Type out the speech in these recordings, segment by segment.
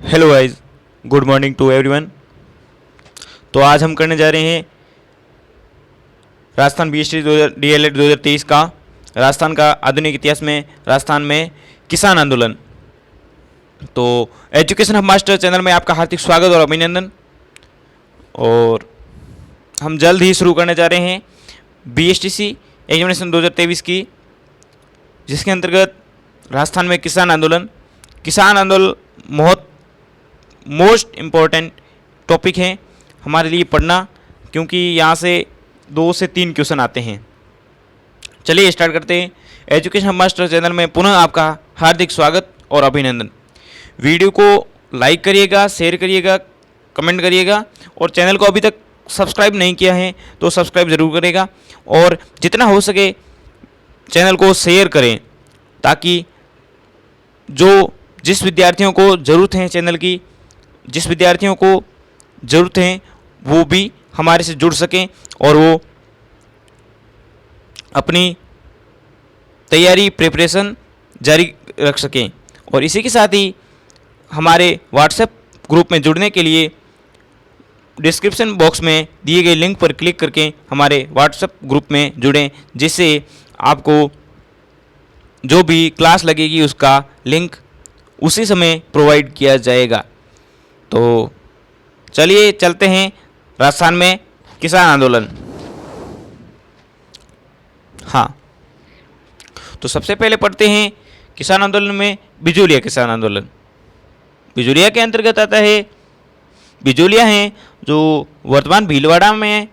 Hello guys, good morning to everyone. तो आज हम करने जा रहे हैं राजस्थान बीएसटी डीएलएड 2023 का राजस्थान का आधुनिक इतिहास में राजस्थान में किसान आंदोलन। तो एजुकेशन हब मास्टर चैनल में आपका हार्दिक स्वागत और अभिनंदन। और हम जल्द ही शुरू करने जा रहे हैं बीएसटीसी एग्जामिनेशन 2023 की, जिसके अंतर्गत राजस्थान में किसान आंदोलन मोस्ट इम्पोर्टेंट टॉपिक है हमारे लिए पढ़ना, क्योंकि यहाँ से 2 से 3 क्वेश्चन आते हैं। चलिए स्टार्ट करते हैं। एजुकेशन हब मास्टर चैनल में पुनः आपका हार्दिक स्वागत और अभिनंदन। वीडियो को लाइक करिएगा, शेयर करिएगा, कमेंट करिएगा, और चैनल को अभी तक सब्सक्राइब नहीं किया है तो सब्सक्राइब ज़रूर करेगा, और जितना हो सके चैनल को शेयर करें, ताकि जिस विद्यार्थियों को ज़रूरत है चैनल की, जिस विद्यार्थियों को ज़रूरत है वो भी हमारे से जुड़ सकें और वो अपनी तैयारी प्रिपरेशन जारी रख सकें। और इसी के साथ ही हमारे व्हाट्सएप ग्रुप में जुड़ने के लिए डिस्क्रिप्शन बॉक्स में दिए गए लिंक पर क्लिक करके हमारे व्हाट्सएप ग्रुप में जुड़ें, जिससे आपको जो भी क्लास लगेगी उसका लिंक उसी समय प्रोवाइड किया जाएगा। तो चलिए चलते हैं राजस्थान में किसान आंदोलन। हाँ, तो सबसे पहले पढ़ते हैं किसान आंदोलन में बिजोलिया किसान आंदोलन। बिजोलिया के अंतर्गत आता है, बिजोलिया हैं जो वर्तमान भीलवाड़ा में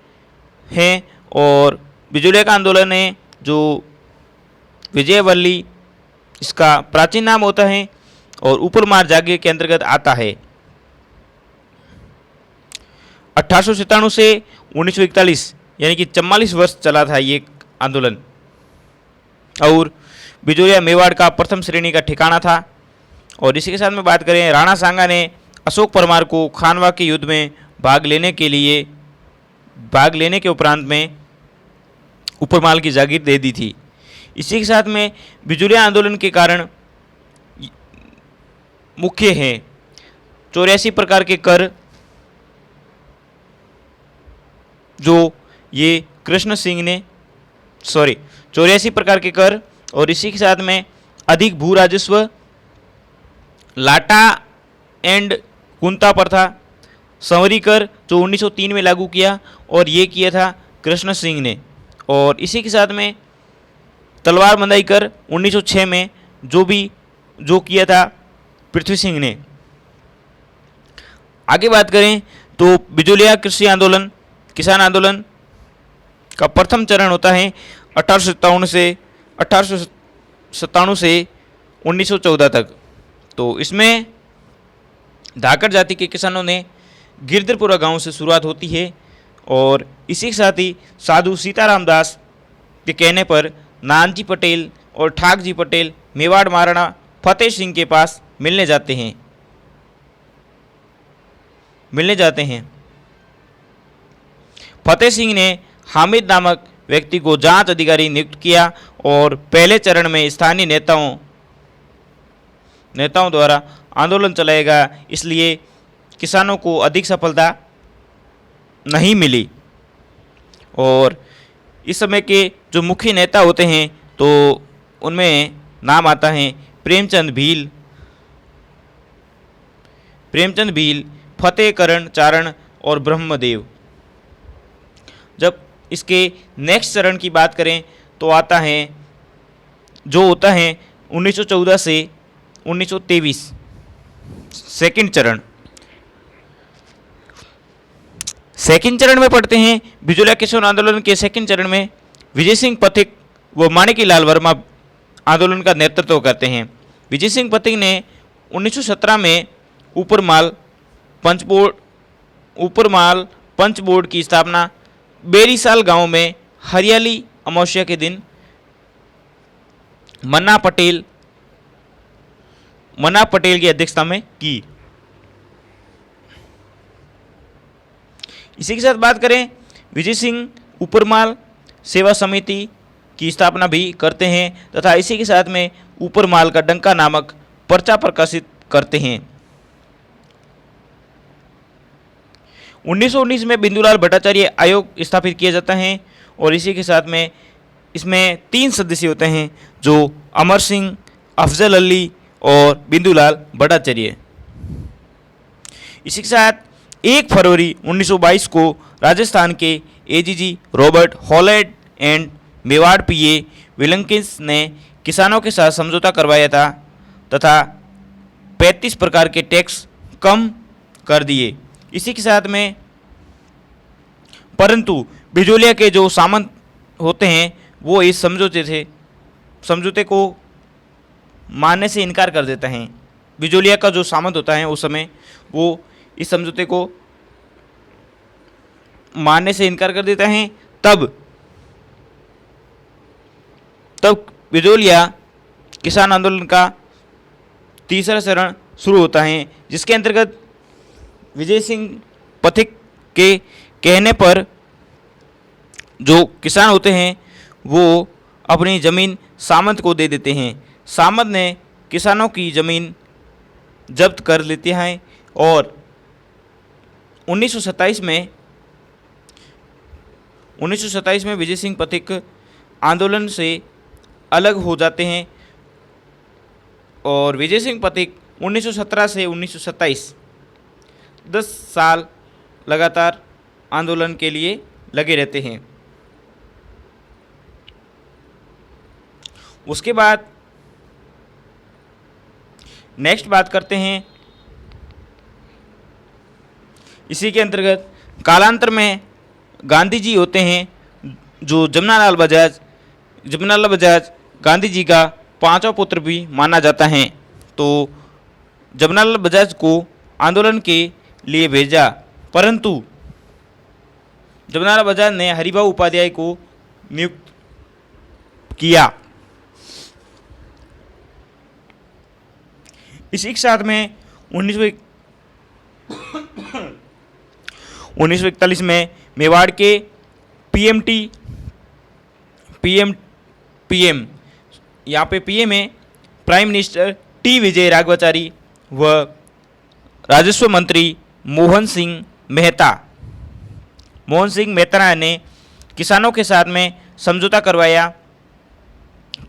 है, और बिजोलिया का आंदोलन है जो विजयवल्ली इसका प्राचीन नाम होता है, और ऊपर मार जागीर के अंतर्गत आता है। 1897 से 1941 यानी कि 44 वर्ष चला था ये आंदोलन। और बिजोलिया मेवाड़ का प्रथम श्रेणी का ठिकाना था। और इसी के साथ में बात करें, राणा सांगा ने अशोक परमार को खानवा के युद्ध में भाग लेने के उपरांत में उपरमाल की जागीर दे दी थी। इसी के साथ में बिजोलिया आंदोलन के कारण मुख्य हैं 84 प्रकार के कर, जो ये कृष्ण सिंह ने 84 प्रकार के कर, और इसी के साथ में अधिक भू राजस्व, लाटा एंड कुंता प्रथा, संवरी कर जो 1903 में लागू किया, और ये किया था कृष्ण सिंह ने। और इसी के साथ में तलवार बंदाई कर 1906 में जो किया था पृथ्वी सिंह ने। आगे बात करें तो बिजोलिया कृषि आंदोलन किसान आंदोलन का प्रथम चरण होता है 1897 से 1914 तक। तो इसमें धाकड़ जाति के किसानों ने गिरधरपुरा गांव से शुरुआत होती है, और इसी के साथ ही साधु सीताराम दास के कहने पर नानजी पटेल और ठाकजी पटेल मेवाड़ महाराणा फतेह सिंह के पास मिलने जाते हैं। फतेह सिंह ने हामिद नामक व्यक्ति को जांच अधिकारी नियुक्त किया, और पहले चरण में स्थानीय नेताओं द्वारा आंदोलन चलाएगा, इसलिए किसानों को अधिक सफलता नहीं मिली। और इस समय के जो मुख्य नेता होते हैं तो उनमें नाम आता है प्रेमचंद भील, फतेह करण चारण और ब्रह्मदेव। जब इसके नेक्स्ट चरण की बात करें तो आता है जो होता है 1914 से 1923 सेकंड चरण में पढ़ते हैं। बिजोलिया किसान आंदोलन के सेकंड चरण में विजय सिंह पथिक व माणिकीलाल वर्मा आंदोलन का नेतृत्व करते हैं। विजय सिंह पथिक ने 1917 में ऊपरमाल पंच बोर्ड की स्थापना बेरीसाल गांव में हरियाली अमावस्या के दिन मन्ना पटेल की अध्यक्षता में की। इसी के साथ बात करें, विजय सिंह ऊपरमाल सेवा समिति की स्थापना भी करते हैं, तथा इसी के साथ में ऊपरमाल का डंका नामक पर्चा प्रकाशित करते हैं। 1919 में बिंदुलाल भट्टाचार्य आयोग स्थापित किया जाता है और इसी के साथ में इसमें 3 सदस्य होते हैं जो अमर सिंह, अफजल अली और बिंदुलाल भट्टाचार्य। इसी के साथ 1 फरवरी 1922 को राजस्थान के AGG Robert Holland and Mewar PA Wilkins ने किसानों के साथ समझौता करवाया था तथा 35 प्रकार के टैक्स कम कर दिए। इसी के साथ में परंतु बिजोलिया के जो सामंत होते हैं वो इस समझौते को मानने से इनकार कर देते हैं। बिजोलिया का जो सामंत होता है उस समय वो इस समझौते को मानने से इनकार कर देता है। तब बिजोलिया किसान आंदोलन का तीसरा चरण शुरू होता है, जिसके अंतर्गत विजय सिंह पथिक के कहने पर जो किसान होते हैं वो अपनी ज़मीन सामंत को दे देते हैं। सामंत ने किसानों की ज़मीन जब्त कर लेते हैं और 1927 में विजय सिंह पथिक आंदोलन से अलग हो जाते हैं और विजय सिंह पथिक 1917 से 1927 10 साल लगातार आंदोलन के लिए लगे रहते हैं। उसके बाद नेक्स्ट बात करते हैं, इसी के अंतर्गत कालांतर में गांधी जी होते हैं जो जमनालाल बजाज गांधी जी का 5वां पुत्र भी माना जाता है। तो जमनालाल बजाज को आंदोलन के लिए भेजा, परंतु जमनालाल बजाज ने हरिभाऊ उपाध्याय को नियुक्त किया। इसी के साथ में 1941 में मेवाड़ के पीएम यहाँ पे पीएम है प्राइम मिनिस्टर टी विजय राघवाचारी व राजस्व मंत्री मोहन सिंह मेहता ने किसानों के साथ में समझौता करवाया।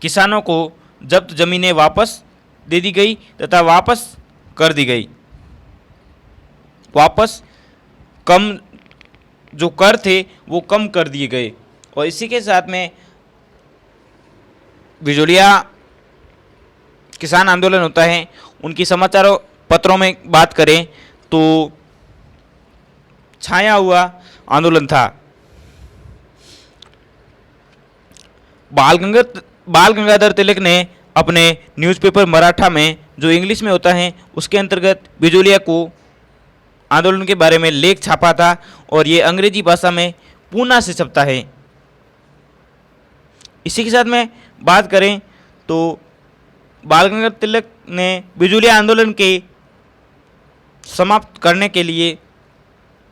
किसानों को जब्त जमीनें वापस दे दी गई तथा वापस कर दी गई। वापस कम जो कर थे वो कम कर दिए गए और इसी के साथ में बिजोलिया किसान आंदोलन होता है। उनकी समाचार पत्रों में बात करें तो छाया हुआ आंदोलन था। बाल गंगाधर तिलक ने अपने न्यूज़पेपर मराठा में जो इंग्लिश में होता है उसके अंतर्गत बिजोलिया को आंदोलन के बारे में लेख छापा था और ये अंग्रेजी भाषा में पूना से छपता है। इसी के साथ में बात करें तो बाल गंगाधर तिलक ने बिजोलिया आंदोलन के समाप्त करने के लिए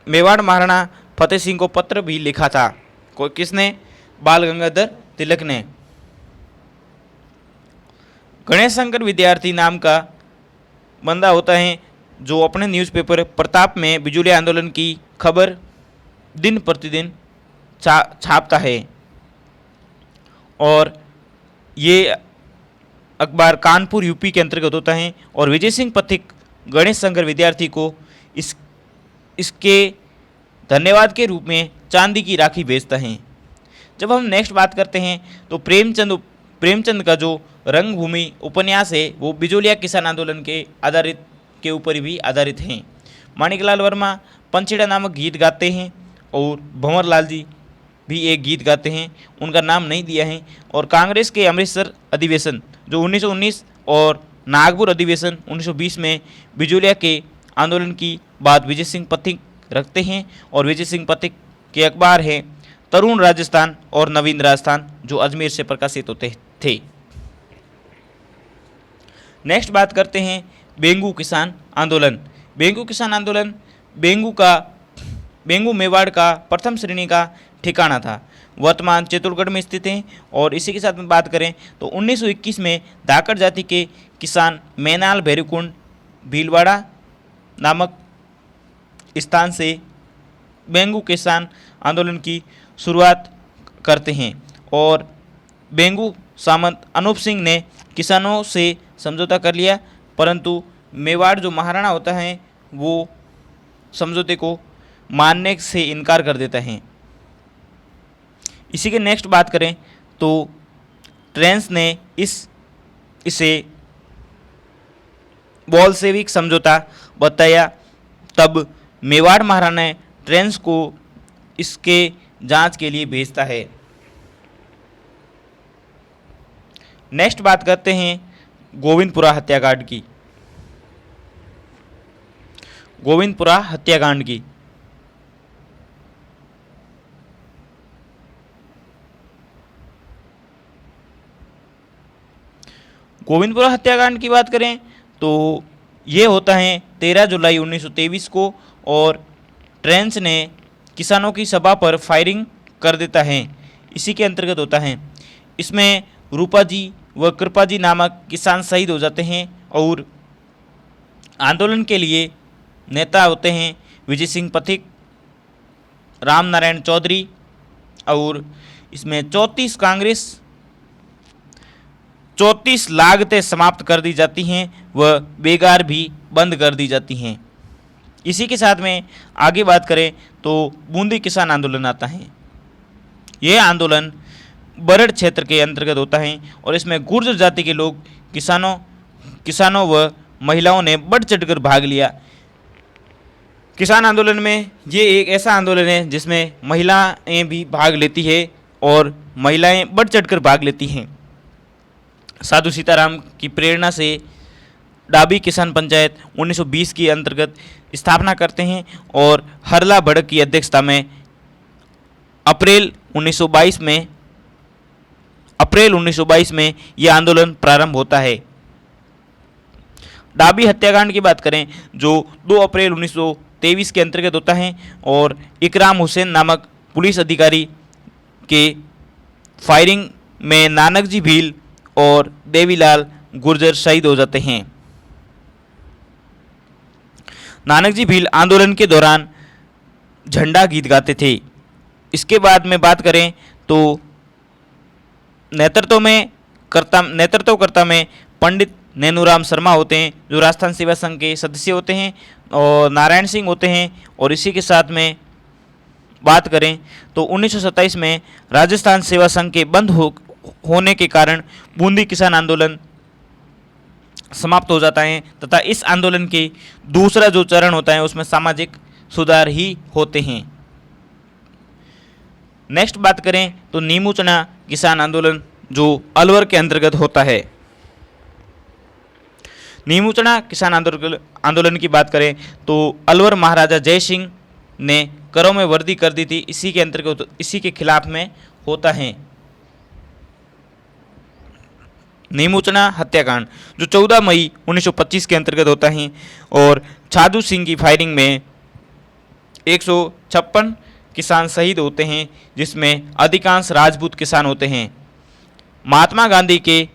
मेवाड़ महाराणा फतेह सिंह को पत्र भी लिखा था। किसने? बाल गंगाधर तिलक ने। गणेश शंकर विद्यार्थी नाम का बंदा होता है जो अपने न्यूज़पेपर प्रताप में बिजोलिया आंदोलन की खबर दिन प्रतिदिन छापता है और ये अखबार कानपुर यूपी के अंतर्गत होता है और विजय सिंह पथिक गणेश शंकर विद्यार्थी को इसके धन्यवाद के रूप में चांदी की राखी भेजता है। जब हम नेक्स्ट बात करते हैं तो प्रेमचंद का जो रंगभूमि उपन्यास है वो बिजोलिया किसान आंदोलन के ऊपर भी आधारित हैं। माणिकलाल वर्मा पंचेड़ा नामक गीत गाते हैं और भंवर लाल जी भी एक गीत गाते हैं, उनका नाम नहीं दिया है। और कांग्रेस के अमृतसर अधिवेशन जो 1919 और नागपुर अधिवेशन 1920 में बिजोलिया के आंदोलन की बात विजय सिंह पथिक रखते हैं और विजय सिंह पथिक के अखबार हैं तरुण राजस्थान और नवीन राजस्थान जो अजमेर से प्रकाशित होते थे। नेक्स्ट बात करते हैं बेंगू किसान आंदोलन। बेंगू किसान आंदोलन बेंगू मेवाड़ का प्रथम श्रेणी का ठिकाना था, वर्तमान चित्तौड़गढ़ में स्थित है। और इसी के साथ में बात करें तो 1921 में धाकड़ जाति के किसान मैनाल भैरवकुंड भीलवाड़ा नामक स्थान से बेंगू किसान आंदोलन की शुरुआत करते हैं और बेंगू सामंत अनूप सिंह ने किसानों से समझौता कर लिया, परंतु मेवाड़ जो महाराणा होता है वो समझौते को मानने से इनकार कर देता है। इसी के नेक्स्ट बात करें तो ट्रेंस ने इसे बोल्शेविक समझौता बताया। तब मेवाड़ महाराणा ट्रेंस को इसके जांच के लिए भेजता है। नेक्स्ट बात करते हैं गोविंदपुरा हत्याकांड की। गोविंदपुरा हत्याकांड की गोविंदपुरा हत्याकांड की बात करें तो ये होता है 13 जुलाई 1923 को और ट्रेंस ने किसानों की सभा पर फायरिंग कर देता है। इसी के अंतर्गत होता है। इसमें रूपा जी व कृपा जी नामक किसान शहीद हो जाते हैं और आंदोलन के लिए नेता होते हैं विजय सिंह पथिक, राम नारायण चौधरी और इसमें 34 लागतें समाप्त कर दी जाती हैं व बेगार भी बंद कर दी जाती हैं। इसी के साथ में आगे बात करें तो बूंदी किसान आंदोलन आता है। यह आंदोलन बरड़ क्षेत्र के अंतर्गत होता है और इसमें गुर्जर जाति के लोग किसानों व महिलाओं ने बढ़ चढ़कर भाग लिया। किसान आंदोलन में ये एक ऐसा आंदोलन है जिसमें महिलाएं भी भाग लेती है और महिलाएं बढ़ चढ़कर भाग लेती हैं। साधु सीताराम की प्रेरणा से डाबी किसान पंचायत 1920 के अंतर्गत स्थापना करते हैं और हरला भड़क की अध्यक्षता में अप्रैल 1922 में यह आंदोलन प्रारंभ होता है। डाबी हत्याकांड की बात करें जो 2 अप्रैल 1923 के अंतर्गत होता है और इकराम हुसैन नामक पुलिस अधिकारी के फायरिंग में नानक जी भील और देवीलाल गुर्जर शहीद हो जाते हैं। नानक जी भील आंदोलन के दौरान झंडा गीत गाते थे। इसके बाद में बात करें तो नेतृत्वकर्ता में पंडित नैनूराम शर्मा होते हैं जो राजस्थान सेवा संघ के सदस्य होते हैं और नारायण सिंह होते हैं। और इसी के साथ में बात करें तो 1927 में राजस्थान सेवा संघ के बंद होने के कारण बूंदी किसान आंदोलन समाप्त हो जाता है तथा इस आंदोलन के दूसरा जो चरण होता है उसमें सामाजिक सुधार ही होते हैं। नेक्स्ट बात करें तो नीमूचना किसान आंदोलन जो अलवर के अंतर्गत होता है। नीमूचना किसान आंदोलन की बात करें तो अलवर महाराजा जय सिंह ने करों में वृद्धि कर दी थी। इसी के अंतर्गत इसी के खिलाफ में होता है नीमूचना हत्याकांड जो 14 मई 1925 के अंतर्गत होता है और छादू सिंह की फायरिंग में 156 किसान शहीद होते हैं जिसमें अधिकांश राजपूत किसान होते हैं। महात्मा गांधी के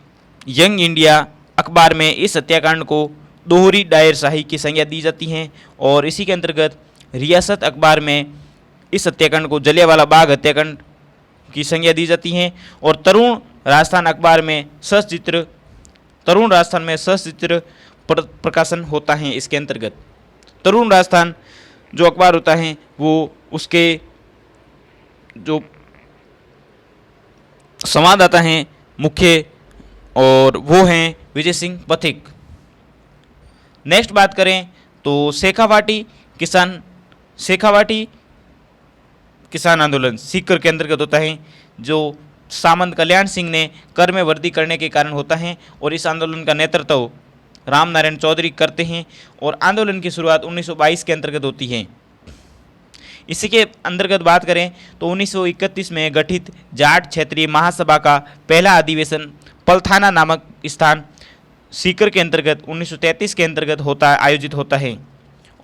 यंग इंडिया अखबार में इस हत्याकांड को दोहरी डायरशाही की संज्ञा दी जाती है और इसी के अंतर्गत रियासत अखबार में इस हत्याकांड को जलियांवाला बाग हत्याकांड की संज्ञा दी जाती है और तरुण राजस्थान अखबार में सचित्र प्रकाशन होता है। इसके अंतर्गत तरुण राजस्थान जो अखबार होता है वो उसके जो संवाददाता हैं मुख्य और वो हैं विजय सिंह पथिक। नेक्स्ट बात करें तो शेखावाटी किसान आंदोलन सीकर के अंतर्गत होता है जो सामंत कल्याण सिंह ने कर में वृद्धि करने के कारण होता है और इस आंदोलन का नेतृत्व राम नारायण चौधरी करते हैं और आंदोलन की शुरुआत 1922 के अंतर्गत होती है। इसी के अंतर्गत बात करें तो 1931 में गठित जाट क्षेत्रीय महासभा का पहला अधिवेशन पलथाना नामक स्थान सीकर के अंतर्गत 1933 के अंतर्गत आयोजित होता है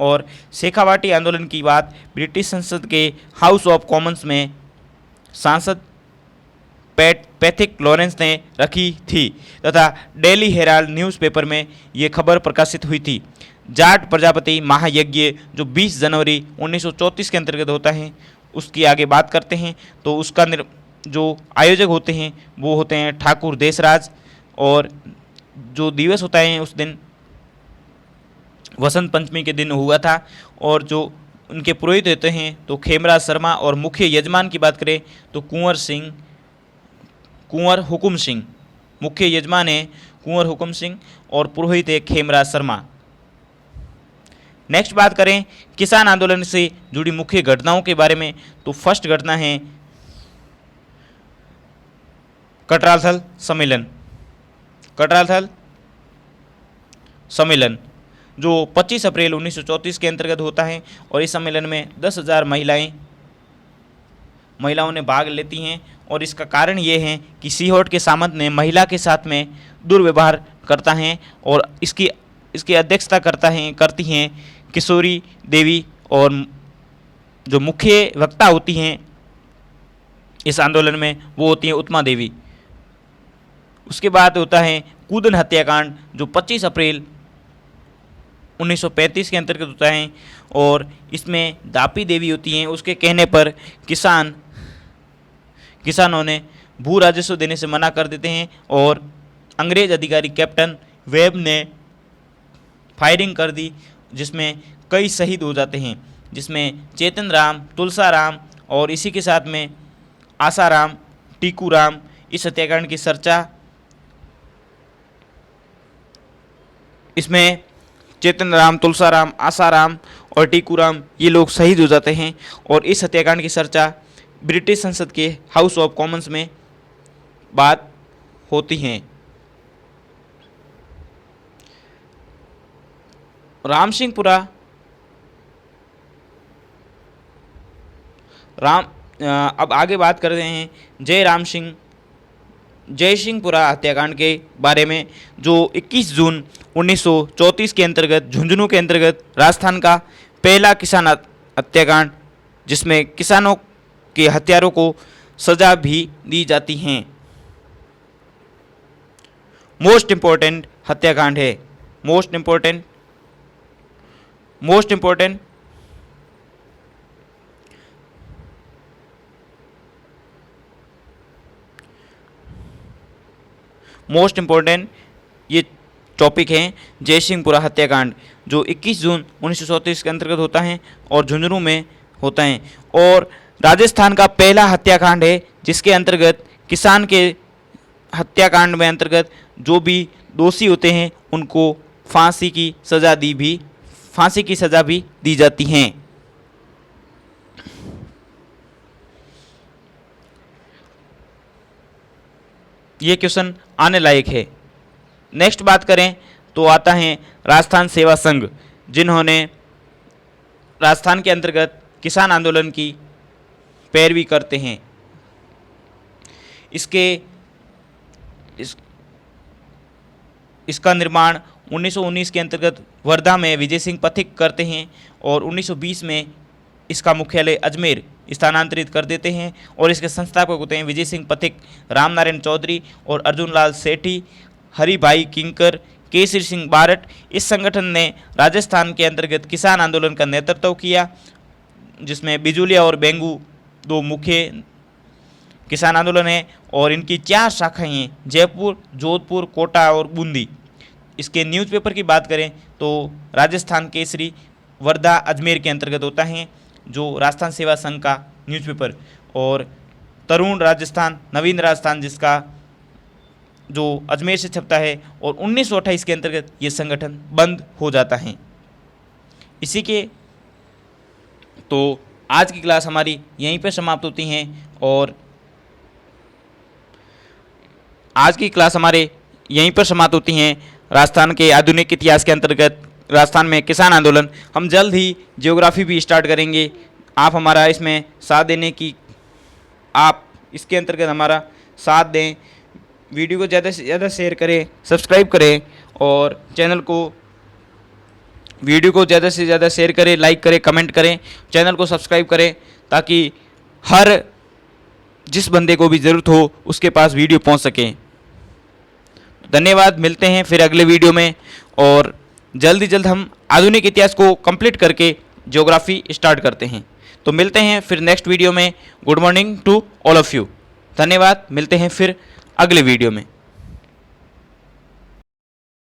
और शेखावाटी आंदोलन की बात ब्रिटिश संसद के हाउस ऑफ कॉमन्स में सांसद पैथिक लॉरेंस ने रखी थी तथा डेली हेराल्ड न्यूज़पेपर में ये खबर प्रकाशित हुई थी। जाट प्रजापति महायज्ञ जो 20 जनवरी 1934 के अंतर्गत होता है, उसकी आगे बात करते हैं। तो उसका जो आयोजक होते हैं वो होते हैं ठाकुर देशराज, और जो दिवस होता है उस दिन वसंत पंचमी के दिन हुआ था। और जो उनके पुरोहित होते हैं तो खेमराज शर्मा, और मुख्य यजमान की बात करें तो कुंवर हुकुम सिंह। मुख्य यजमान है कुंवर हुकुम सिंह और पुरोहित है खेमराज शर्मा। नेक्स्ट बात करें किसान आंदोलन से जुड़ी मुख्य घटनाओं के बारे में, तो फर्स्ट घटना है कटरालथल सम्मेलन। कटरालथल सम्मेलन जो 25 अप्रैल 1934 के अंतर्गत होता है, और इस सम्मेलन में 10,000 महिलाओं ने भाग लेती हैं। और इसका कारण ये है कि सीहोट के सामंत ने महिला के साथ में दुर्व्यवहार करता है, और इसकी अध्यक्षता करती हैं किशोरी देवी, और जो मुख्य वक्ता होती हैं इस आंदोलन में वो होती हैं उत्मा देवी। उसके बाद होता है कूदन हत्याकांड जो 25 अप्रैल 1935 के अंतर्गत होता है, और इसमें दापी देवी होती हैं। उसके कहने पर किसानों ने भू राजस्व देने से मना कर देते हैं, और अंग्रेज अधिकारी कैप्टन वेब ने फायरिंग कर दी, जिसमें कई शहीद हो जाते हैं, जिसमें चेतन राम, तुलसा राम और इसी के साथ में आसाराम, टीकू राम। इस हत्याकांड की चर्चा इसमें चेतन राम, तुलसा राम, आसाराम और टीकू राम ये लोग शहीद हो जाते हैं, और इस हत्याकांड की चर्चा ब्रिटिश संसद के हाउस ऑफ कॉमन्स में बात होती हैं। अब आगे बात कर रहे हैं जयसिंहपुरा हत्याकांड के बारे में, जो 21 जून 1934 के अंतर्गत झुंझुनू के अंतर्गत राजस्थान का पहला किसान हत्याकांड, जिसमें किसानों के हत्यारों को सजा भी दी जाती हैं। मोस्ट इम्पोर्टेंट हत्याकांड है, मोस्ट इम्पोर्टेंट ये टॉपिक है जयसिंहपुरा हत्याकांड, जो 21 जून 1934 के अंतर्गत होता है और झुंझुनू में होता है, और राजस्थान का पहला हत्याकांड है जिसके अंतर्गत किसान के हत्याकांड में अंतर्गत जो भी दोषी होते हैं उनको फांसी की सज़ा भी दी जाती हैं। ये क्वेश्चन आने लायक है। नेक्स्ट बात करें तो आता है राजस्थान सेवा संघ, जिन्होंने राजस्थान के अंतर्गत किसान आंदोलन की पैरवी करते हैं। इसका निर्माण 1919 के अंतर्गत वर्धा में विजय सिंह पथिक करते हैं, और 1920 में इसका मुख्यालय अजमेर स्थानांतरित कर देते हैं, और इसके संस्थापक होते हैं विजय सिंह पथिक, रामनारायण चौधरी और अर्जुन लाल सेठी, हरिभाई किंकर, केसरी सिंह बारट। इस संगठन ने राजस्थान के अंतर्गत किसान आंदोलन का नेतृत्व किया, जिसमें बिजुलिया और बेंगू दो मुख्य किसान आंदोलन है, और इनकी 4 शाखाएं हैं, जयपुर, जोधपुर, कोटा और बूंदी। इसके न्यूज़पेपर की बात करें तो राजस्थान केसरी वर्धा अजमेर के अंतर्गत होता है, जो राजस्थान सेवा संघ का न्यूज़पेपर, और तरुण राजस्थान, नवीन राजस्थान जिसका जो अजमेर से छपता है, और 1928 के अंतर्गत ये संगठन बंद हो जाता है। इसी के तो आज की क्लास हमारी यहीं पर समाप्त होती हैं, और आज की क्लास हमारे यहीं पर समाप्त होती हैं। राजस्थान के आधुनिक इतिहास के अंतर्गत राजस्थान में किसान आंदोलन, हम जल्द ही ज्योग्राफी भी स्टार्ट करेंगे। आप हमारा इसमें साथ देने की, आप इसके अंतर्गत हमारा साथ दें, वीडियो को ज़्यादा से ज़्यादा शेयर करें, सब्सक्राइब करें, और वीडियो को ज़्यादा से ज़्यादा शेयर करें, लाइक करें, कमेंट करें, चैनल को सब्सक्राइब करें, ताकि हर जिस बंदे को भी ज़रूरत हो उसके पास वीडियो पहुंच सके। धन्यवाद, मिलते हैं फिर अगले वीडियो में, और जल्द ही जल्द हम आधुनिक इतिहास को कंप्लीट करके ज्योग्राफी स्टार्ट करते हैं। तो मिलते हैं फिर नेक्स्ट वीडियो में। Good morning to all of you. धन्यवाद। मिलते हैं फिर अगले वीडियो में।